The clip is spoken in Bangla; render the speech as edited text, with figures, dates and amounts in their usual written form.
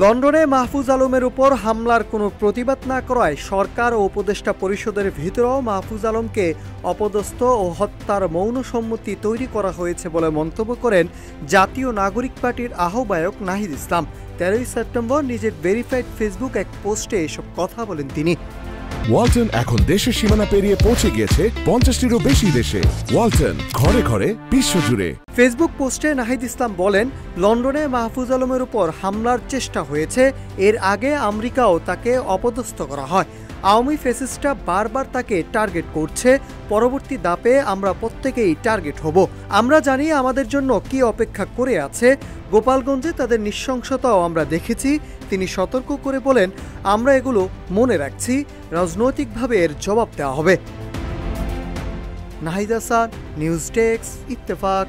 লন্ডনে মাহফুজ আলমের উপর হামলার কোনো প্রতিবাদ না করায় সরকার ও উপদেষ্টা পরিষদের ভিতরেও মাহফুজ আলমকে অপদস্থ ও হত্যার মৌন সম্মতি তৈরি করা হয়েছে বলে মন্তব্য করেন জাতীয় নাগরিক পার্টির আহ্বায়ক নাহিদ ইসলাম। 13 সেপ্টেম্বর নিজের ভেরিফাইড ফেসবুক এক পোস্টে এসব কথা বলেন তিনি। ওয়ালটন এখন দেশের সীমানা পেরিয়ে পৌঁছে গিয়েছে 50টিরও বেশি দেশে। ওয়ালটন, ঘরে ঘরে বিশ্বজুড়ে। ফেসবুক পোস্টে নাহিদ ইসলাম বলেন, লন্ডনে মাহফুজ আলমের উপর হামলার চেষ্টা হয়েছে। এর আগে আমেরিকাও তাকে অপদস্থ করা হয়। আওয়ামী ফ্যাসিস্টরা বারবার তাকে টার্গেট করছে। পরবর্তী ধাপে আমরা প্রত্যেকেই টার্গেট হব। আমরা জানি আমাদের জন্য কি অপেক্ষা করে আছে। গোপালগঞ্জে তাদের নৃশংসতাও আমরা দেখেছি। তিনি সতর্ক করে বলেন, আমরা এগুলো মনে রাখছি, রাজনৈতিকভাবে এর জবাব দেওয়া হবে। Nahid Hasan, news desk, Ittefaq.